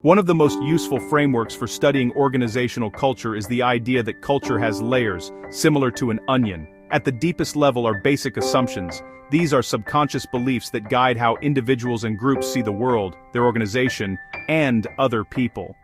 One of the most useful frameworks for studying organizational culture is the idea that culture has layers, similar to an onion. At the deepest level are basic assumptions. These are subconscious beliefs that guide how individuals and groups see the world, their organization, and other people.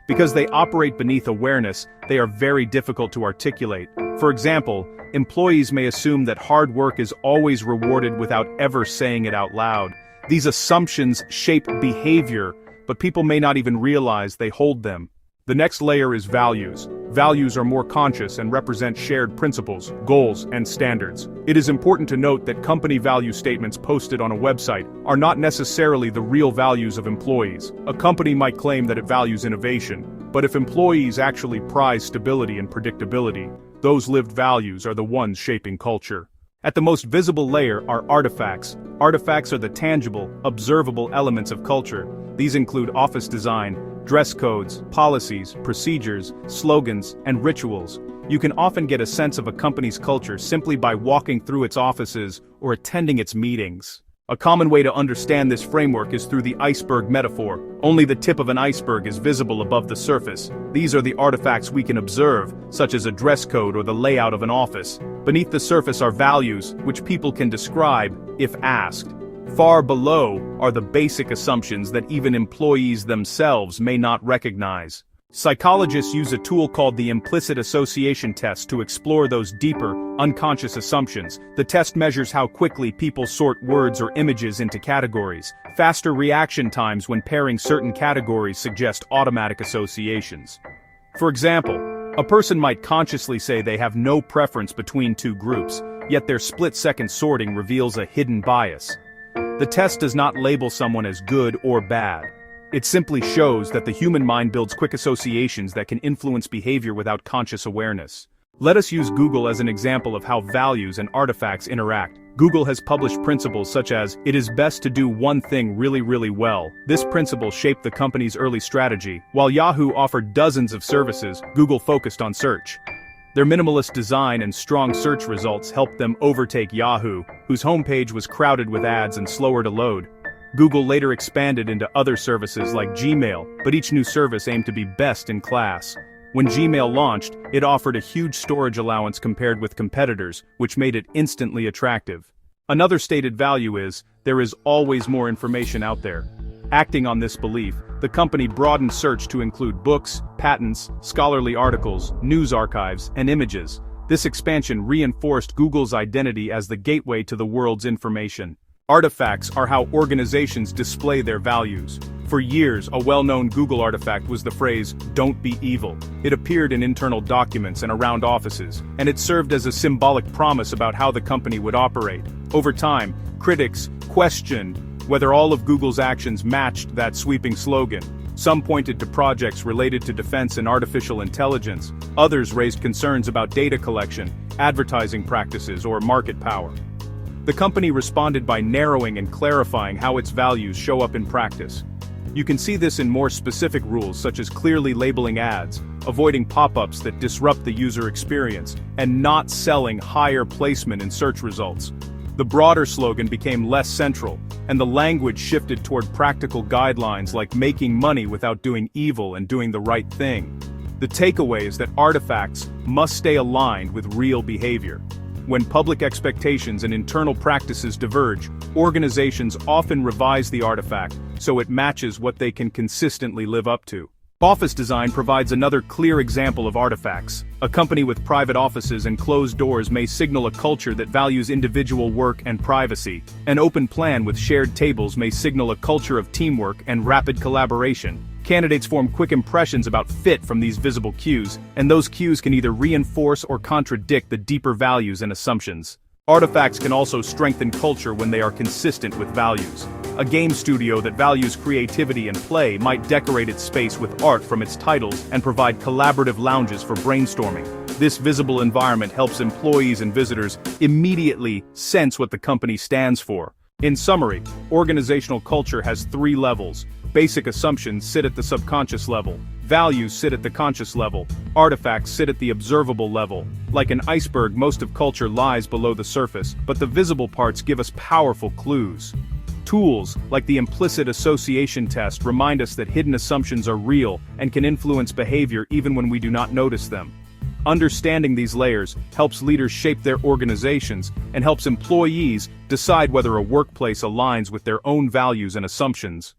Because they operate beneath awareness, they are very difficult to articulate. For example, employees may assume that hard work is always rewarded without ever saying it out loud. These assumptions shape behavior, but people may not even realize they hold them. The next layer is values. Values are more conscious and represent shared principles, goals, and standards. It is important to note that company value statements posted on a website are not necessarily the real values of employees. A company might claim that it values innovation, but if employees actually prize stability and predictability, those lived values are the ones shaping culture. At the most visible layer are artifacts. Artifacts are the tangible, observable elements of culture. These include office design, dress codes, policies, procedures, slogans, and rituals. You can often get a sense of a company's culture simply by walking through its offices or attending its meetings. A common way to understand this framework is through the iceberg metaphor. Only the tip of an iceberg is visible above the surface. These are the artifacts we can observe, such as a dress code or the layout of an office. Beneath the surface are values, which people can describe, if asked. Far below are the basic assumptions that even employees themselves may not recognize. Psychologists use a tool called the implicit association test to explore those deeper, unconscious assumptions. The test measures how quickly people sort words or images into categories. Faster reaction times when pairing certain categories suggest automatic associations. For example, a person might consciously say they have no preference between two groups, yet their split-second sorting reveals a hidden bias. The test does not label someone as good or bad. It simply shows that the human mind builds quick associations that can influence behavior without conscious awareness. Let us use Google as an example of how values and artifacts interact. Google has published principles such as, it is best to do one thing really well. This principle shaped the company's early strategy. While Yahoo offered dozens of services, Google focused on search. Their minimalist design and strong search results helped them overtake Yahoo, whose homepage was crowded with ads and slower to load. Google later expanded into other services like Gmail, but each new service aimed to be best in class. When Gmail launched, it offered a huge storage allowance compared with competitors, which made it instantly attractive. Another stated value is, there is always more information out there. Acting on this belief, the company broadened search to include books, patents, scholarly articles, news archives, and images. This expansion reinforced Google's identity as the gateway to the world's information. Artifacts are how organizations display their values. For years, a well-known Google artifact was the phrase, "Don't be evil." It appeared in internal documents and around offices, and it served as a symbolic promise about how the company would operate. Over time, critics questioned whether all of Google's actions matched that sweeping slogan. Some pointed to projects related to defense and artificial intelligence. Others raised concerns about data collection, advertising practices, or market power. The company responded by narrowing and clarifying how its values show up in practice. You can see this in more specific rules such as clearly labeling ads, avoiding pop-ups that disrupt the user experience, and not selling higher placement in search results. The broader slogan became less central, and the language shifted toward practical guidelines like making money without doing evil and doing the right thing. The takeaway is that artifacts must stay aligned with real behavior. When public expectations and internal practices diverge, organizations often revise the artifact so it matches what they can consistently live up to. Office design provides another clear example of artifacts. A company with private offices and closed doors may signal a culture that values individual work and privacy. An open plan with shared tables may signal a culture of teamwork and rapid collaboration. Candidates form quick impressions about fit from these visible cues, and those cues can either reinforce or contradict the deeper values and assumptions. Artifacts can also strengthen culture when they are consistent with values. A game studio that values creativity and play might decorate its space with art from its titles and provide collaborative lounges for brainstorming. This visible environment helps employees and visitors immediately sense what the company stands for. In summary, organizational culture has three levels. Basic assumptions sit at the subconscious level. Values sit at the conscious level. Artifacts sit at the observable level. Like an iceberg, most of culture lies below the surface, but the visible parts give us powerful clues. Tools, like the implicit association test, remind us that hidden assumptions are real and can influence behavior even when we do not notice them. Understanding these layers helps leaders shape their organizations and helps employees decide whether a workplace aligns with their own values and assumptions.